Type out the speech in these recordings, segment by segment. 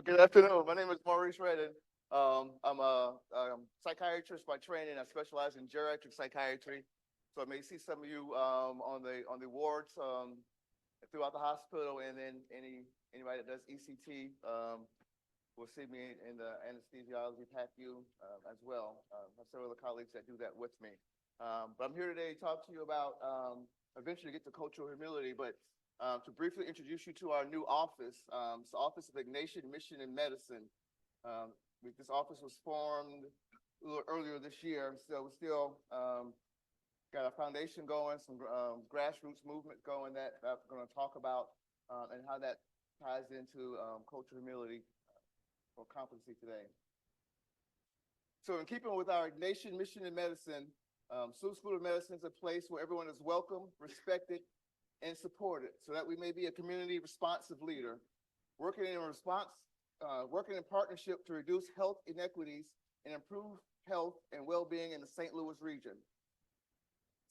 Good afternoon. My name is Maurice Redden. I'm a psychiatrist by training. I specialize in geriatric psychiatry. So I may see some of you on the wards throughout the hospital, and then anybody that does ECT will see me in the anesthesiology PACU as well. I have several other colleagues that do that with me. But I'm here today to talk to you about eventually get to cultural humility, but to briefly introduce you to our new office. It's the Office of Ignatian Mission and Medicine. This office was formed a little earlier this year, so we still got a foundation going, some grassroots movement going that I'm going to talk about, and how that ties into cultural humility or competency today. So in keeping with our Ignatian Mission and Medicine, SLU School of Medicine is a place where everyone is welcome, respected, and supported, so that we may be a community responsive leader, working in partnership to reduce health inequities and improve health and well-being in the St. Louis region.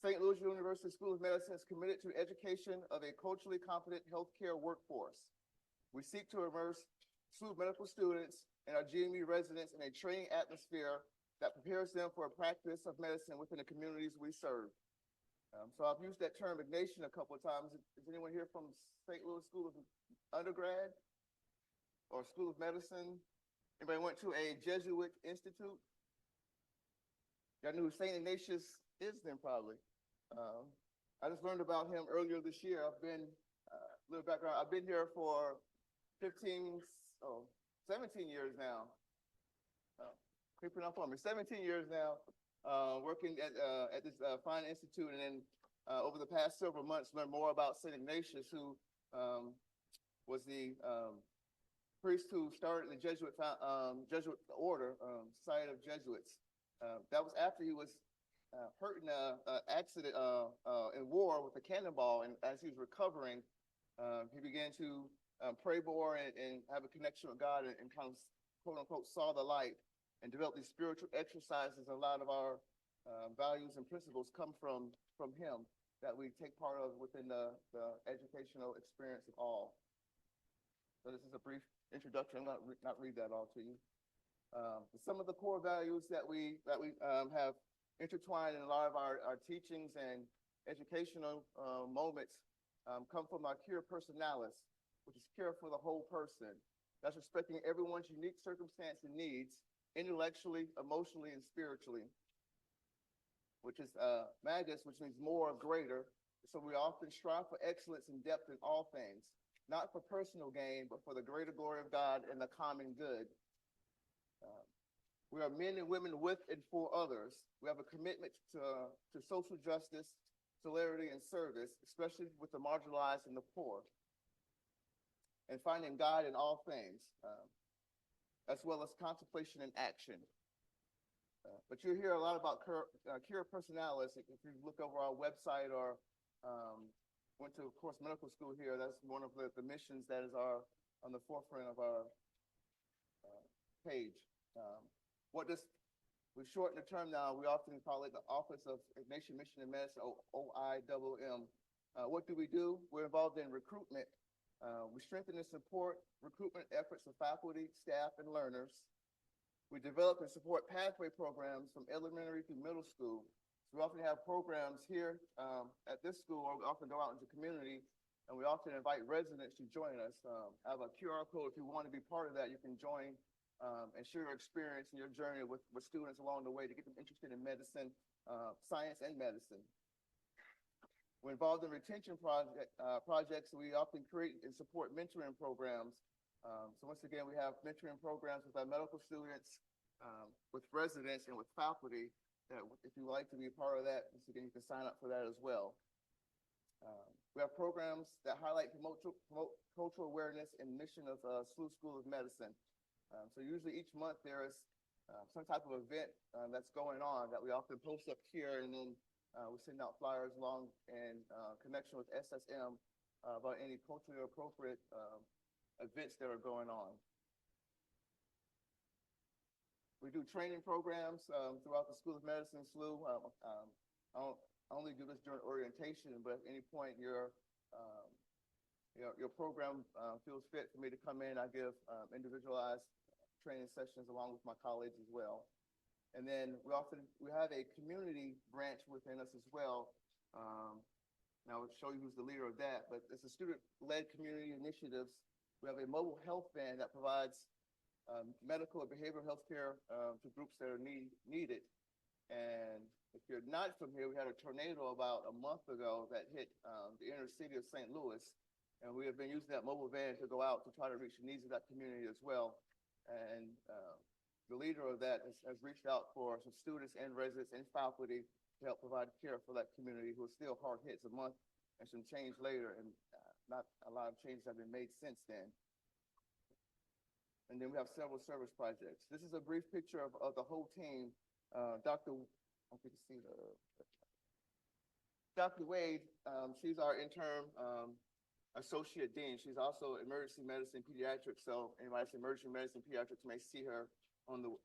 St. Louis University School of Medicine is committed to education of a culturally competent healthcare workforce. We seek to immerse SLU medical students and our GME residents in a training atmosphere that prepares them for a practice of medicine within the communities we serve. So I've used that term Ignatian a couple of times. Is anyone here from St. Louis School of Undergrad or School of Medicine? Anybody went to a Jesuit institute? Y'all knew who St. Ignatius is then probably. I just learned about him earlier this year. I've been, little background, I've been here for 17 years now. Creeping up on me, 17 years now. Working at this fine institute, and then over the past several months, learned more about St. Ignatius, who was the priest who started the Jesuit order, Society of Jesuits. That was after he was hurt in an accident in war with a cannonball, and as he was recovering, he began to pray more and have a connection with God, and kind of quote unquote saw the light, and develop these spiritual exercises. A lot of our values and principles come from him that we take part of within the educational experience of all. So this is a brief introduction. I'm going to not read that all to you. Some of the core values that we have intertwined in a lot of our teachings and educational moments come from our cura personalis, which is care for the whole person. That's respecting everyone's unique circumstance and needs, intellectually, emotionally, and spiritually, which is magus, which means more or greater. So we often strive for excellence and depth in all things, not for personal gain, but for the greater glory of God and the common good. We are men and women with and for others. We have a commitment to social justice, solidarity, and service, especially with the marginalized and the poor, and finding God in all things, as well as contemplation and action. But you'll hear a lot about cura personalis. If you look over our website or went to, of course, medical school here, that's one of the missions that is on the forefront of our page. We shorten the term now. We often call it the Office of Ignatian Mission and Medicine, OIMM. What do? We're involved in recruitment. We strengthen and support recruitment efforts of faculty, staff, and learners. We develop and support pathway programs from elementary through middle school. So we often have programs here at this school, or we often go out into the community, and we often invite residents to join us. I have a QR code. If you want to be part of that, you can join and share your experience and your journey with students along the way to get them interested in medicine, science, and medicine. We're involved in retention projects. We often create and support mentoring programs. So once again, we have mentoring programs with our medical students, with residents, and with faculty. That if you would like to be a part of that, once again, you can sign up for that as well. We have programs that highlight, promote cultural awareness and mission of SLU School of Medicine. So usually each month there is some type of event that's going on that we often post up here, and then we send out flyers along in connection with SSM about any culturally appropriate events that are going on. We do training programs throughout the School of Medicine, SLU. I only do this during orientation, but at any point you're your program feels fit for me to come in, I give individualized training sessions along with my colleagues as well. And then we have a community branch within us as well. And I'll show you who's the leader of that, but it's a student-led community initiatives. We have a mobile health van that provides medical and behavioral health care to groups that are needed. And if you're not from here, we had a tornado about a month ago that hit the inner city of St. Louis. And we have been using that mobile van to go out to try to reach the needs of that community as well. And the leader of that has reached out for some students and residents and faculty to help provide care for that community who are still hard hit. It's a month and some change later, and not a lot of changes have been made since then. And then we have several service projects. This is a brief picture of the whole team. Dr. Wade, she's our interim associate dean. She's also emergency medicine pediatrics. So anybody that's emergency medicine pediatrics may see her on the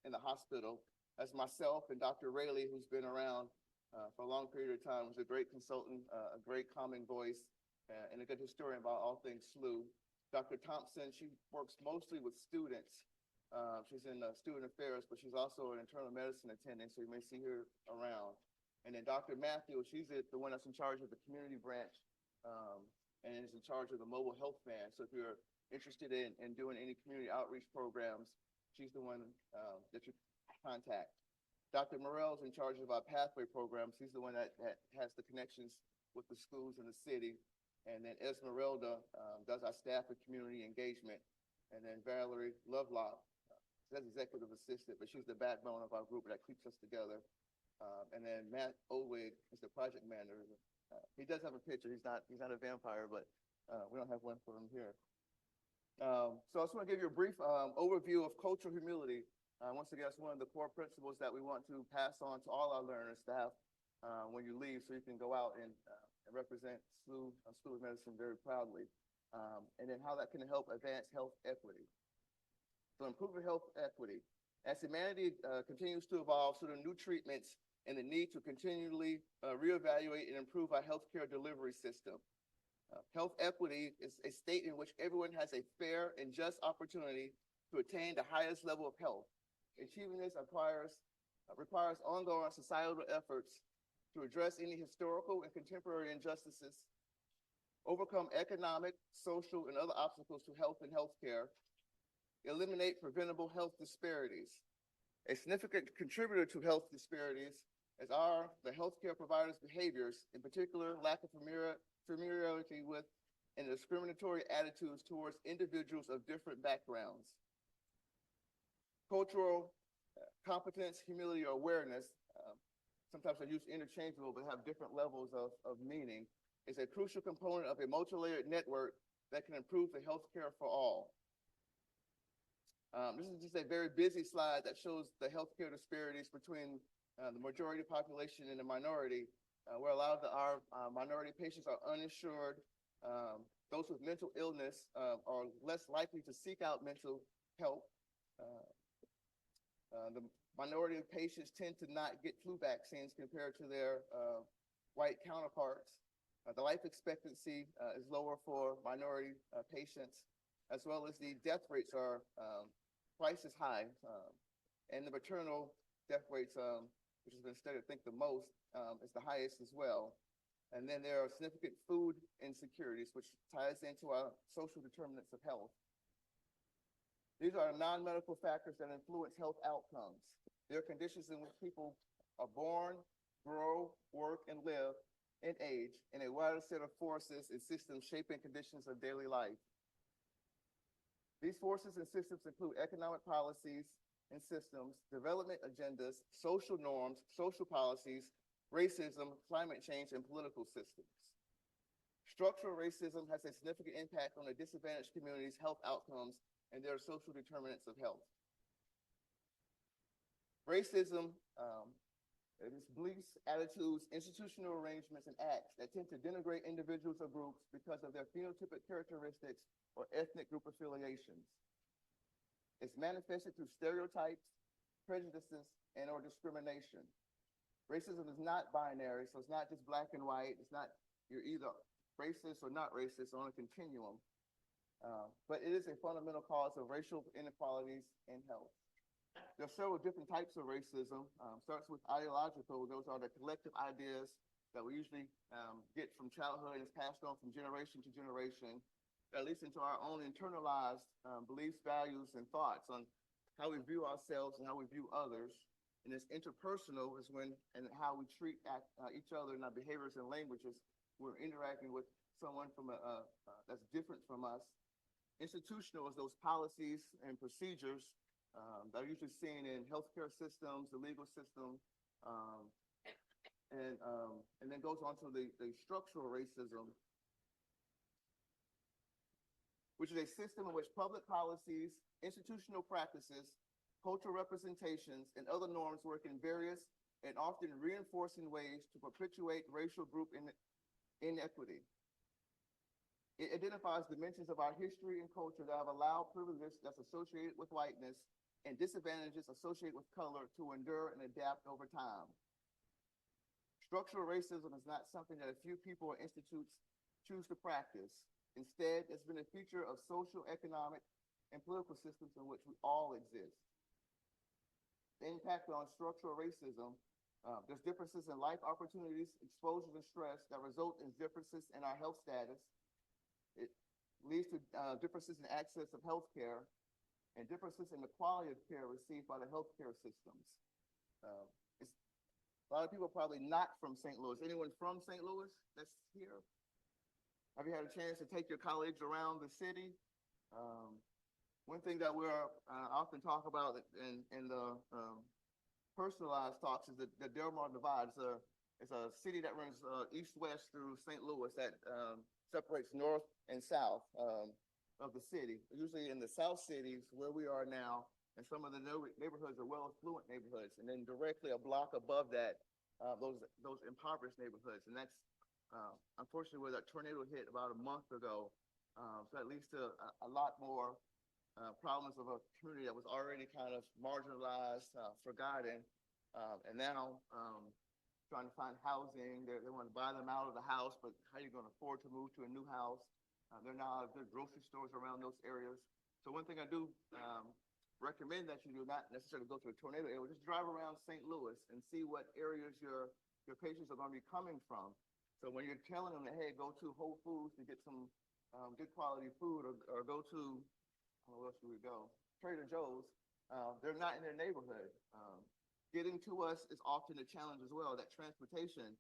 in the hospital. That's myself and Dr. Rayleigh, who's been around for a long period of time, was a great consultant, a great calming voice, and a good historian about all things SLU. Dr. Thompson, she works mostly with students. She's in student affairs, but she's also an internal medicine attendant, so you may see her around. And then Dr. Matthews, she's the one that's in charge of the community branch and is in charge of the mobile health van. So if you're interested in doing any community outreach programs, she's the one that you contact. Dr. Morell's in charge of our pathway programs. He's the one that has the connections with the schools in the city. And then Esmeralda does our staff and community engagement. And then Valerie Lovelock, that's executive assistant, but she's the backbone of our group that keeps us together. And then Matt Olwig is the project manager. He does have a picture. He's not a vampire, but we don't have one for him here. So I just want to give you a brief overview of cultural humility. Once again, that's one of the core principles that we want to pass on to all our learners to have when you leave, so you can go out and represent SLU School of Medicine very proudly. And then how that can help advance health equity. So improving health equity. As humanity continues to evolve, so the new treatments and the need to continually reevaluate and improve our healthcare delivery system. Health equity is a state in which everyone has a fair and just opportunity to attain the highest level of health. Achieving this requires ongoing societal efforts to address any historical and contemporary injustices, overcome economic, social, and other obstacles to health and healthcare, eliminate preventable health disparities. A significant contributor to health disparities are the healthcare providers' behaviors, in particular, lack of familiarity with and discriminatory attitudes towards individuals of different backgrounds. Cultural competence, humility, or awareness, sometimes they're used interchangeable but have different levels of meaning, is a crucial component of a multi-layered network that can improve the healthcare for all. This is just a very busy slide that shows the healthcare disparities between the majority population and the minority, where a lot of our minority patients are uninsured. Those with mental illness are less likely to seek out mental help. The minority of patients tend to not get flu vaccines compared to their white counterparts. The life expectancy is lower for minority patients, as well as the death rates are twice as high. And the maternal death rates, which has been studied, I think, the most, is the highest as well. And then there are significant food insecurities, which ties into our social determinants of health. These are non-medical factors that influence health outcomes. There are conditions in which people are born, grow, work, and live, and age in a wider set of forces and systems shaping conditions of daily life. These forces and systems include economic policies and systems, development agendas, social norms, social policies, racism, climate change, and political systems. Structural racism has a significant impact on the disadvantaged communities' health outcomes and their social determinants of health. Racism is beliefs, attitudes, institutional arrangements, and acts that tend to denigrate individuals or groups because of their phenotypic characteristics or ethnic group affiliations. It's manifested through stereotypes, prejudices, and/or discrimination. Racism is not binary, so it's not just black and white. It's not you're either racist or not racist on a continuum. But it is a fundamental cause of racial inequalities in health. There are several different types of racism. Starts with ideological. Those are the collective ideas that we usually get from childhood and is passed on from generation to generation, that leads into our own internalized beliefs, values, and thoughts on how we view ourselves and how we view others. And this interpersonal is when and how we treat each other in our behaviors and languages. We're interacting with someone from that's different from us. Institutional is those policies and procedures that are usually seen in healthcare systems, the legal system, and then goes on to the structural racism, which is a system in which public policies, institutional practices, cultural representations, and other norms work in various and often reinforcing ways to perpetuate racial group inequity. It identifies dimensions of our history and culture that have allowed privileges that's associated with whiteness and disadvantages associated with color to endure and adapt over time. Structural racism is not something that a few people or institutes choose to practice. Instead, it's been a feature of social, economic, and political systems in which we all exist. The impact on structural racism, there's differences in life opportunities, exposures, and stress that result in differences in our health status. It leads to differences in access of health care and differences in the quality of care received by the healthcare systems. A lot of people are probably not from St. Louis. Anyone from St. Louis that's here? Have you had a chance to take your colleagues around the city? One thing that we're often talk about in the personalized talks is the Delmar Divide. It's a city that runs east-west through St. Louis that separates north and south of the city. Usually in the south cities where we are now, and some of the neighborhoods are well-affluent neighborhoods, and then directly a block above that, those impoverished neighborhoods. And that's unfortunately where that tornado hit about a month ago. So that leads to a lot more problems of a community that was already kind of marginalized, forgotten, and now trying to find housing. They want to buy them out of the house, but how are you going to afford to move to a new house? There are grocery stores around those areas. So one thing I do recommend that you do not necessarily go to a tornado area, just drive around St. Louis and see what areas your patients are going to be coming from. So when you're telling them that, hey, go to Whole Foods to get some good quality food, or go to, where else should we go? Trader Joe's, they're not in their neighborhood. Getting to us is often a challenge as well, that transportation.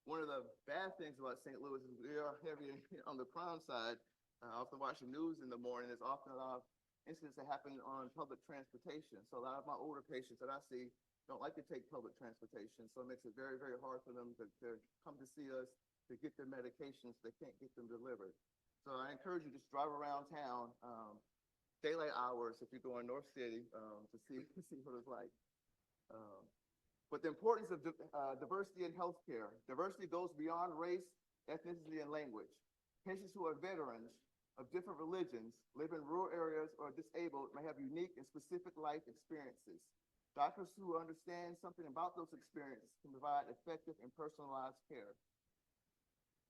One of the bad things about St. Louis is we are heavy on the crime side. Often watching news in the morning, there's often a lot of incidents that happen on public transportation. So a lot of my older patients that I see don't like to take public transportation. So it makes it very, very hard for them to come to see us to get their medications. They can't get them delivered. So I encourage you to just drive around town, daylight hours if you go in North City to see what it's like. But the importance of diversity in healthcare. Diversity goes beyond race, ethnicity, and language. Patients who are veterans of different religions, live in rural areas, or are disabled may have unique and specific life experiences. Doctors who understand something about those experiences can provide effective and personalized care.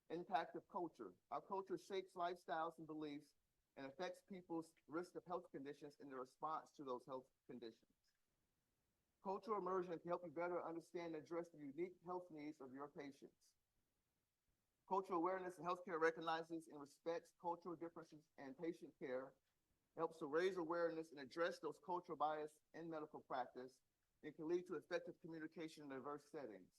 Impact of culture. Our culture shapes lifestyles and beliefs and affects people's risk of health conditions and their response to those health conditions. Cultural immersion can help you better understand and address the unique health needs of your patients. Cultural awareness in healthcare recognizes and respects cultural differences in patient care, helps to raise awareness and address those cultural bias in medical practice, and can lead to effective communication in diverse settings.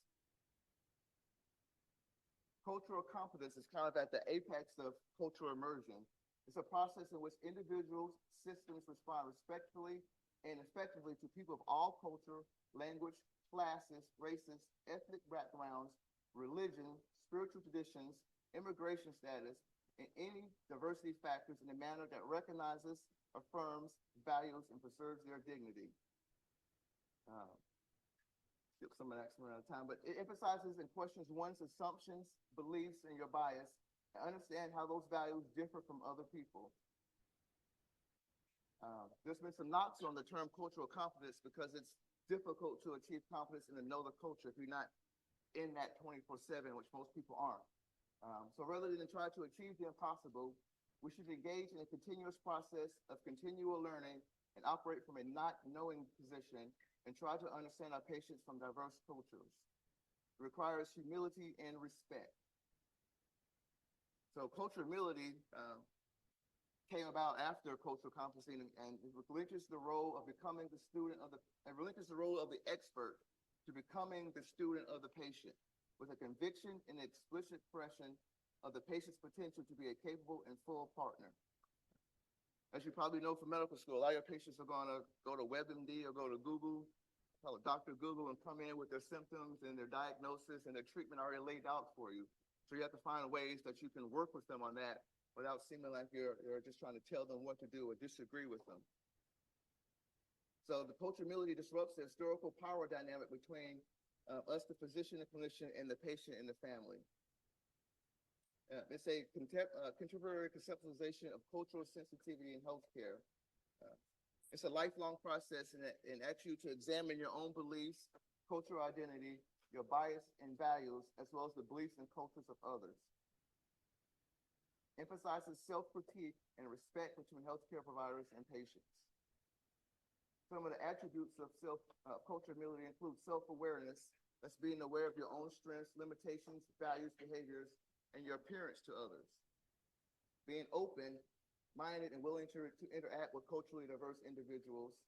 Cultural competence is kind of at the apex of cultural immersion. It's a process in which individuals, systems respond respectfully and effectively to people of all culture, language, classes, races, ethnic backgrounds, religion, spiritual traditions, immigration status, and any diversity factors in a manner that recognizes, affirms, values, and preserves their dignity. Skip some of that some at a time, but it emphasizes and questions one's assumptions, beliefs, and your bias, and understand how those values differ from other people. There's been some knocks on the term cultural competence because it's difficult to achieve competence in another culture if you're not in that 24/7, which most people aren't. So rather than try to achieve the impossible, we should engage in a continuous process of continual learning and operate from a not knowing position and try to understand our patients from diverse cultures. It requires humility and respect. So cultural humility came about after cultural competency and relinquished the role of becoming the student of relinquished the role of the expert to becoming the student of the patient, with a conviction and explicit expression of the patient's potential to be a capable and full partner. As you probably know from medical school, a lot of your patients are going to go to WebMD or go to Google, call it Dr. Google, and come in with their symptoms and their diagnosis and their treatment already laid out for you. So you have to find ways that you can work with them on that without seeming like you're just trying to tell them what to do or disagree with them. So the cultural humility disrupts the historical power dynamic between us, the physician, the clinician, and the patient and the family. It's a contemporary conceptualization of cultural sensitivity in healthcare. It's a lifelong process and asks you to examine your own beliefs, cultural identity, your bias and values, as well as the beliefs and cultures of others. Emphasizes self-critique and respect between healthcare providers and patients. Some of the attributes of cultural humility include self-awareness. That's being aware of your own strengths, limitations, values, behaviors, and your appearance to others. Being open-minded and willing to interact with culturally diverse individuals.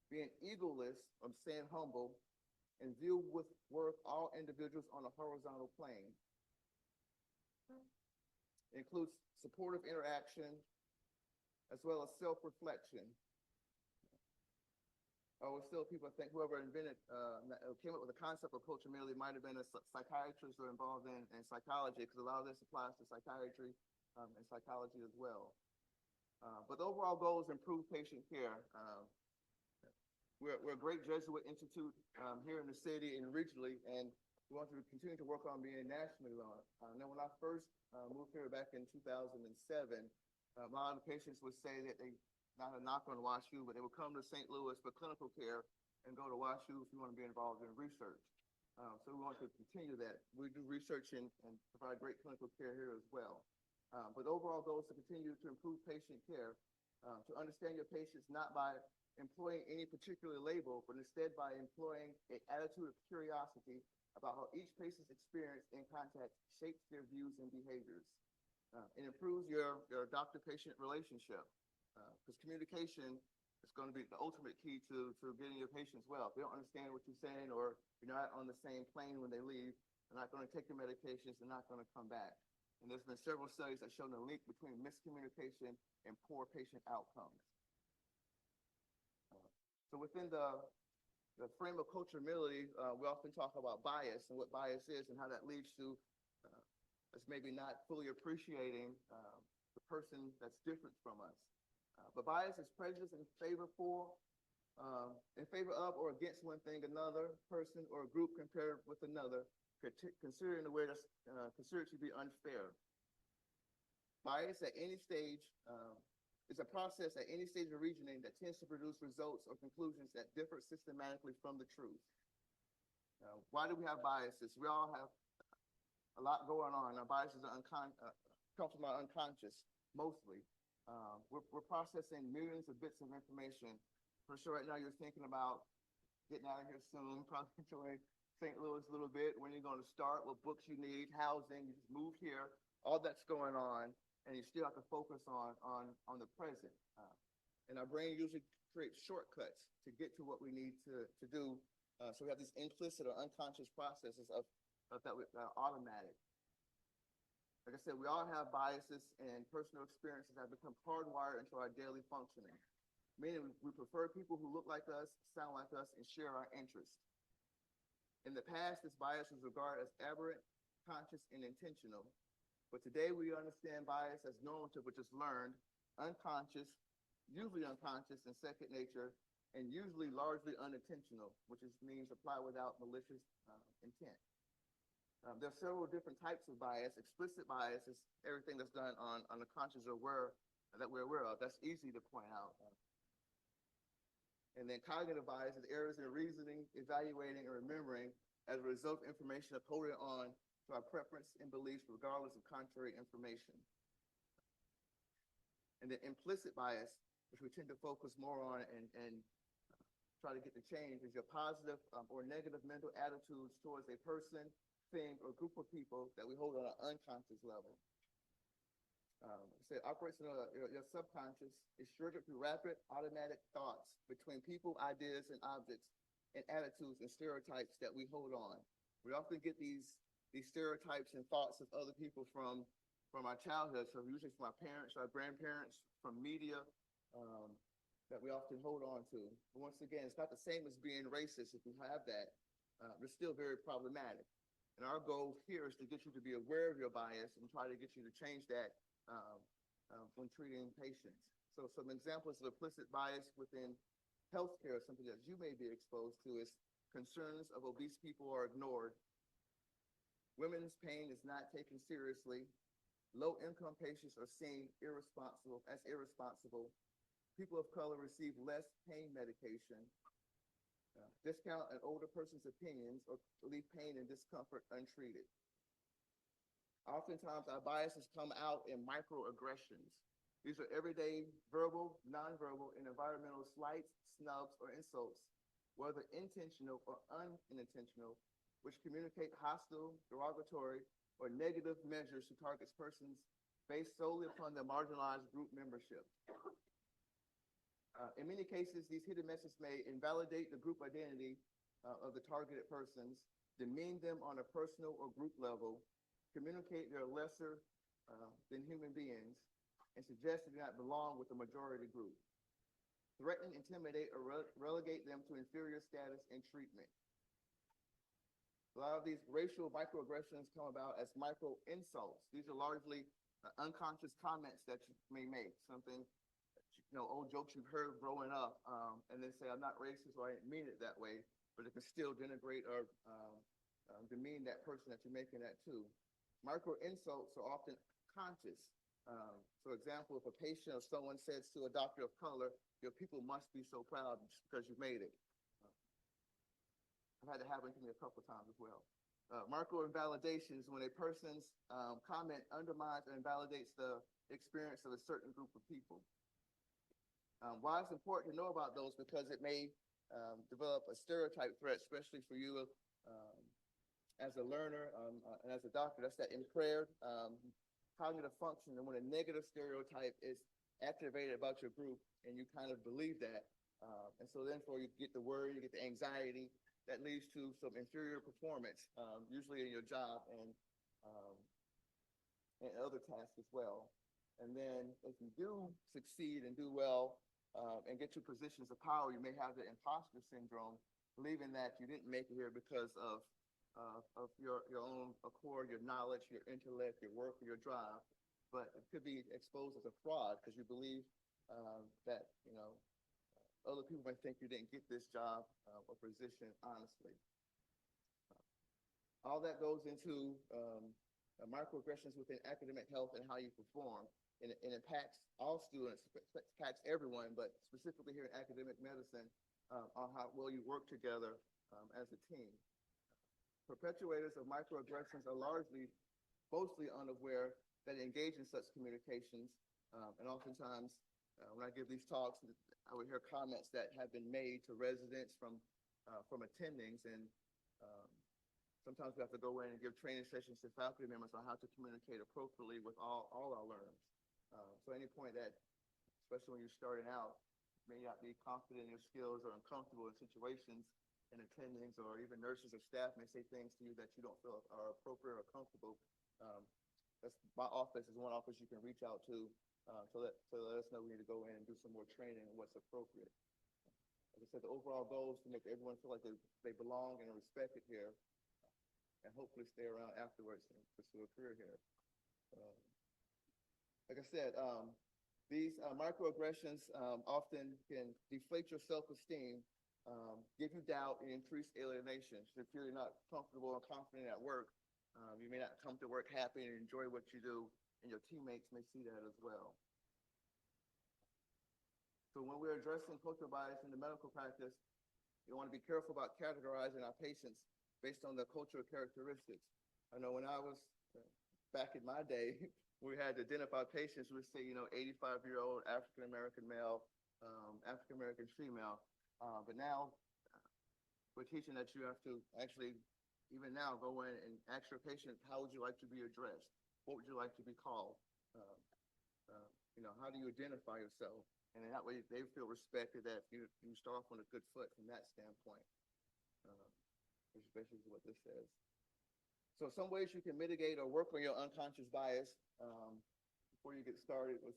Being egoless, staying humble, and view with worth all individuals on a horizontal plane. It includes supportive interaction, as well as self-reflection. I always tell people, I think whoever invented, came up with the concept of cultural humility might have been a psychiatrist or involved in psychology, because a lot of this applies to psychiatry and psychology as well. But the overall goal is improve patient care. We're a great Jesuit institute here in the city and regionally, and we want to continue to work on being nationally known. Now, when I first moved here back in 2007, a lot of the patients would say that they not a knock on WashU, but they would come to St. Louis for clinical care and go to WashU if you want to be involved in research. So we want to continue that. We do research and provide great clinical care here as well. But the overall goal is to continue to improve patient care, to understand your patients not by employing any particular label, but instead by employing an attitude of curiosity about how each patient's experience in contact shapes their views and behaviors. It improves your doctor-patient relationship, because communication is going to be the ultimate key to getting your patients well. If they don't understand what you're saying, or you're not on the same plane when they leave, they're not going to take your medications, they're not going to come back. And there's been several studies that show the link between miscommunication and poor patient outcomes. So within the frame of cultural humility, we often talk about bias and what bias is and how that leads to us maybe not fully appreciating the person that's different from us. But bias is prejudice in favor of or against one thing, another person or a group compared with another, considering the way that's considered to be unfair. Bias at any stage is a process at any stage of reasoning that tends to produce results or conclusions that differ systematically from the truth. Why do we have biases? We all have a lot going on. Our biases are come from our unconscious, mostly. We're processing millions of bits of information. For sure, right now you're thinking about getting out of here soon, probably enjoying St. Louis a little bit, when you're going to start, what books you need, housing, you just move here, all that's going on, and you still have to focus on the present. And our brain usually creates shortcuts to get to what we need to do. So we have these implicit or unconscious processes of that are automatic. Like I said, we all have biases, and personal experiences have become hardwired into our daily functioning, meaning we prefer people who look like us, sound like us, and share our interests. In the past, this bias was regarded as aberrant, conscious, and intentional. But today we understand bias as normative, which is learned, unconscious, usually unconscious and second nature, and usually largely unintentional, which means apply without malicious intent. There are several different types of bias. Explicit bias is everything that's done on the conscious or that we're aware of. That's easy to point out. And then cognitive bias is errors in reasoning, evaluating, and remembering as a result of information upholding on to our preference and beliefs regardless of contrary information. And then implicit bias, which we tend to focus more on and try to get to change, is your positive or negative mental attitudes towards a person, thing, or group of people that we hold on an unconscious level. It operates in your subconscious. It's triggered through rapid automatic thoughts between people, ideas, and objects, and attitudes and stereotypes that we hold on. We often get these stereotypes and thoughts of other people from our childhood, so usually from our parents, our grandparents, from media, that we often hold on to. But once again, it's not the same as being racist if you have that. It's still very problematic. And our goal here is to get you to be aware of your bias and try to get you to change that when treating patients. So some examples of implicit bias within healthcare, something that you may be exposed to, is concerns of obese people are ignored. Women's pain is not taken seriously. Low-income patients are seen as irresponsible. People of color receive less pain medication. Discount an older person's opinions or leave pain and discomfort untreated. Oftentimes, our biases come out in microaggressions. These are everyday verbal, nonverbal, and environmental slights, snubs, or insults, whether intentional or unintentional, which communicate hostile, derogatory, or negative measures to target persons based solely upon their marginalized group membership. In many cases, these hidden messages may invalidate the group identity of the targeted persons, demean them on a personal or group level, communicate they're lesser than human beings, and suggest they do not belong with the majority group. Threaten, intimidate, or relegate them to inferior status and treatment. A lot of these racial microaggressions come about as micro insults. These are largely unconscious comments that you may make, something, old jokes you've heard growing up, and then say, I'm not racist or I didn't mean it that way, but it can still denigrate or demean that person that you're making that to. Micro insults are often conscious. For example, if a patient or someone says to a doctor of color, your people must be so proud just because you made it. I've had it happen to me a couple of times as well. Micro invalidations, when a person's comment undermines or invalidates the experience of a certain group of people. Why it's important to know about those, because it may develop a stereotype threat, especially for you as a learner and as a doctor. That's that impaired cognitive function, and when a negative stereotype is activated about your group and you kind of believe that, and so then you get the worry, you get the anxiety, that leads to some inferior performance, usually in your job and other tasks as well. And then if you do succeed and do well and get to positions of power, you may have the imposter syndrome, believing that you didn't make it here because of your own accord, your knowledge, your intellect, your work, or your drive. But it could be exposed as a fraud because you believe that, other people might think you didn't get this job or position honestly. All that goes into microaggressions within academic health and how you perform. And it impacts all students, impacts everyone, but specifically here in academic medicine, on how well you work together as a team. Perpetuators of microaggressions are mostly unaware that engage in such communications, and oftentimes when I give these talks, I would hear comments that have been made to residents from attendings, and sometimes we have to go in and give training sessions to faculty members on how to communicate appropriately with all our learners. So any point that, especially when you're starting out, may not be confident in your skills or uncomfortable in situations and attendings, or even nurses or staff may say things to you that you don't feel are appropriate or comfortable. That's my office is one office you can reach out to let us know we need to go in and do some more training on what's appropriate. Like I said, the overall goal is to make everyone feel like they belong and are respected here, and hopefully stay around afterwards and pursue a career here. Like I said, these microaggressions often can deflate your self-esteem, give you doubt, and increase alienation. So if you're not comfortable or confident at work, you may not come to work happy and enjoy what you do, and your teammates may see that as well. So when we're addressing cultural bias in the medical practice, you want to be careful about categorizing our patients based on their cultural characteristics. I know when I was back in my day, we had to identify patients. We'd say, 85-year-old African-American male, African-American female. But now we're teaching that you have to actually, even now, go in and ask your patient, how would you like to be addressed? What would you like to be called? How do you identify yourself? And in that way, they feel respected, that you start off on a good foot from that standpoint, which basically is what this says. So some ways you can mitigate or work on your unconscious bias before you get started with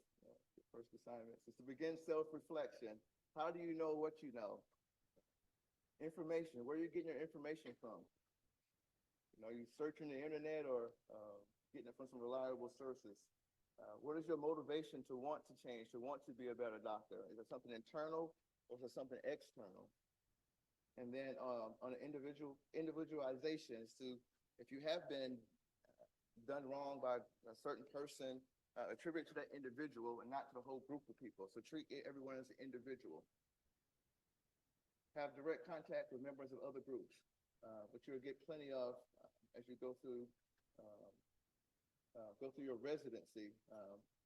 your first assignments is to begin self-reflection. How do you know what you know? Information, where are you getting your information from? You searching the internet or getting it from some reliable sources? What is your motivation to want to change, to want to be a better doctor? Is it something internal or is it something external? And then on an individualization, if you have been done wrong by a certain person, attribute to that individual and not to the whole group of people. So treat everyone as an individual. Have direct contact with members of other groups, which you'll get plenty of as you go through your residency.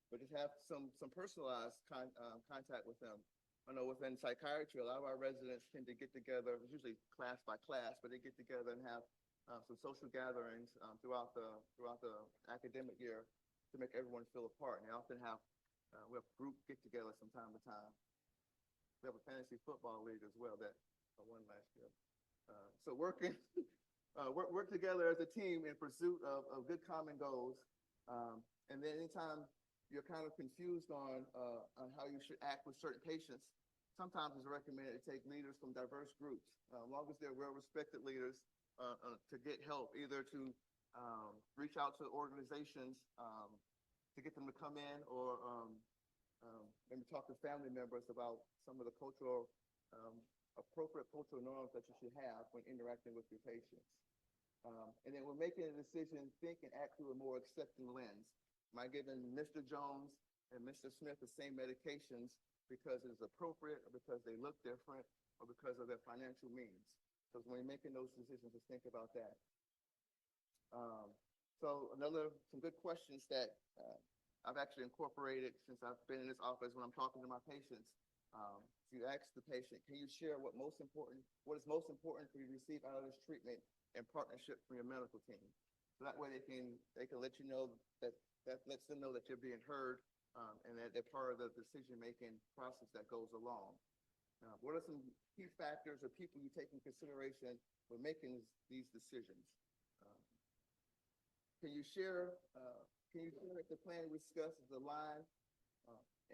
But just have some personalized contact with them. I know within psychiatry, a lot of our residents tend to get together, usually class by class, but they get together and have some social gatherings throughout the academic year to make everyone feel a part. And they often have we have group get-togethers from time to time. We have a fantasy football league as well that I won last year. So work together as a team in pursuit of good common goals. And then anytime you're kind of confused on how you should act with certain patients, sometimes it's recommended to take leaders from diverse groups, as long as they're well-respected leaders, to get help, either to reach out to organizations to get them to come in, or maybe talk to family members about some of the appropriate cultural norms that you should have when interacting with your patients. And then when making a decision, think and act through a more accepting lens. Am I giving Mr. Jones and Mr. Smith the same medications because it's appropriate, or because they look different, or because of their financial means? Because when you're making those decisions, just think about that. So some good questions that I've actually incorporated since I've been in this office when I'm talking to my patients. You ask the patient, can you share what is most important for you to receive out of this treatment in partnership from your medical team? So that way they can let you know that lets them know that you're being heard, and that they're part of the decision-making process that goes along. What are some key factors or people you take in consideration when making these decisions? Can you share if the plan we discussed is aligned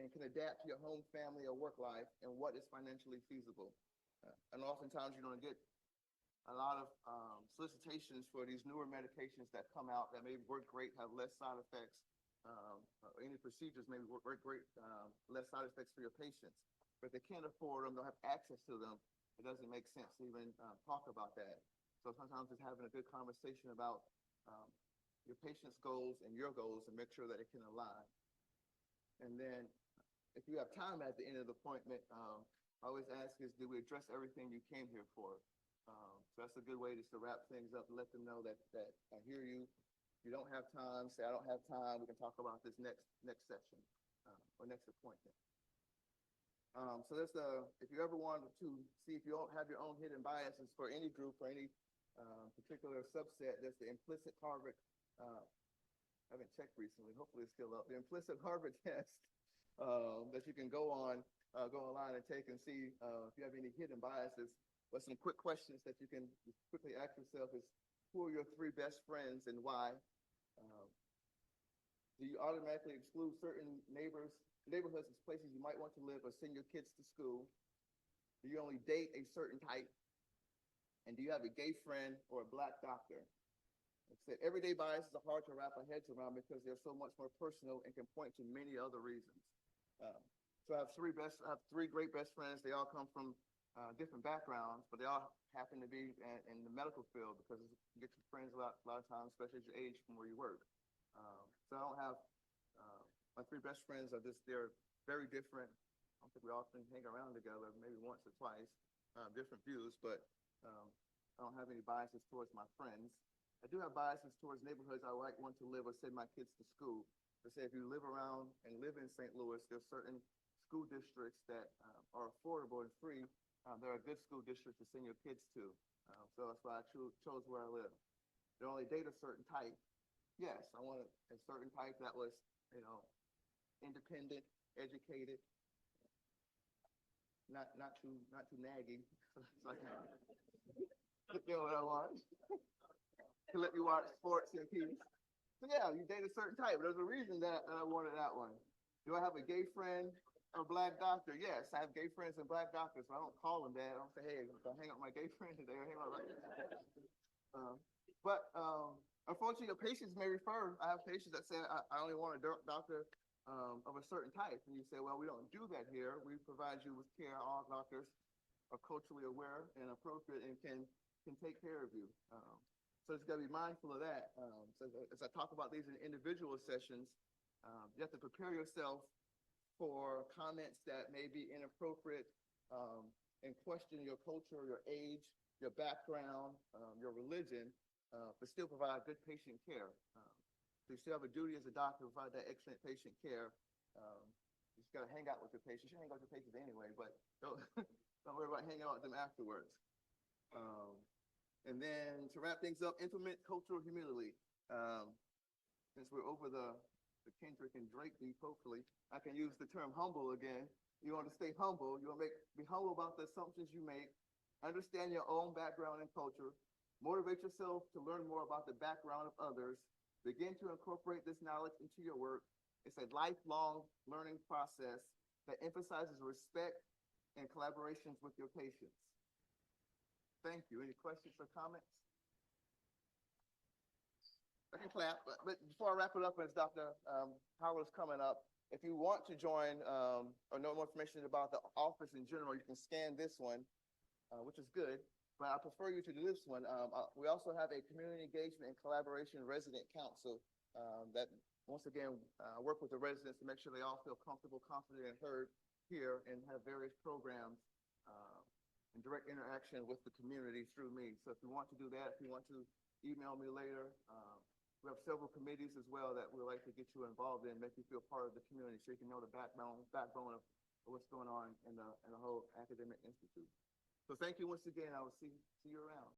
and can adapt to your home, family, or work life, and what is financially feasible? And oftentimes you're going to get a lot of solicitations for these newer medications that come out that may work great, have less side effects. Any procedures may work great, less side effects for your patients. But if they can't afford them, don't have access to them, it doesn't make sense to even talk about that. So sometimes just having a good conversation about your patient's goals and your goals, and make sure that it can align. And then if you have time at the end of the appointment, I always ask is, do we address everything you came here for? So that's a good way just to wrap things up and let them know that I hear you. If you don't have time, say I don't have time. We can talk about this next session or next appointment. So if you ever wanted to see if you don't have your own hidden biases for any group or any particular subset, there's the implicit Harvard. I haven't checked recently. Hopefully it's still up. The implicit Harvard test that you can go online and take and see if you have any hidden biases. But some quick questions that you can quickly ask yourself is, who are your 3 best friends and why? Do you automatically exclude certain neighborhoods as places you might want to live or send your kids to school? Do you only date a certain type? And do you have a gay friend or a black doctor? Like I said, everyday biases are hard to wrap our heads around because they're so much more personal and can point to many other reasons. So I have 3 great best friends. They all come from different backgrounds, but they all happen to be in the medical field, because you get your friends a lot of times, especially as you age, from where you work. So I don't have my 3 best friends they're very different. I don't think we often hang around together, maybe once or twice, different views, but I don't have any biases towards my friends. I do have biases towards neighborhoods I might want to live or send my kids to school. To say if you live around and live in St. Louis, there's certain school districts that are affordable and free. There are good school districts to send your kids to. So that's why I chose where I live. They only date a certain type. Yes, I wanted a certain type that was, you know, independent, educated, not too naggy. So I can get what I want. To let me watch sports in peace. So yeah, you date a certain type. There's a reason that I wanted that one. Do I have a gay friend or black doctor? Yes, I have gay friends and black doctors, so I don't call them that. I don't say, hey, I hang out with my gay friend today or hang out with but unfortunately, the patients may refer. I have patients that say, I only want a doctor of a certain type. And you say, well, we don't do that here. We provide you with care. All doctors are culturally aware and appropriate and can take care of you. So it's got to be mindful of that. So as I talk about these in individual sessions, you have to prepare yourself for comments that may be inappropriate and question your culture, your age, your background, your religion, but still provide good patient care. So you still have a duty as a doctor to provide that excellent patient care. You just got to hang out with your patients. You should hang out with your patients anyway, but don't worry about hanging out with them afterwards. And then to wrap things up, implement cultural humility. Since we're over the Kendrick and Drake beef, hopefully, I can use the term humble again. You want to stay humble. You want to be humble about the assumptions you make. Understand your own background and culture. Motivate yourself to learn more about the background of others. Begin to incorporate this knowledge into your work. It's a lifelong learning process that emphasizes respect and collaborations with your patients. Thank you. Any questions or comments? I can clap, but before I wrap it up, as Dr. Howard's coming up, if you want to join or know more information about the office in general, you can scan this one, which is good, but I prefer you to do this one. We also have a community engagement and collaboration resident council that, once again, work with the residents to make sure they all feel comfortable, confident, and heard here, and have various programs and direct interaction with the community through me. So if you want to do that, if you want to email me later, we have several committees as well that we'd like to get you involved in, make you feel part of the community so you can know the backbone of what's going on in the whole academic institute. So thank you once again. I will see you around.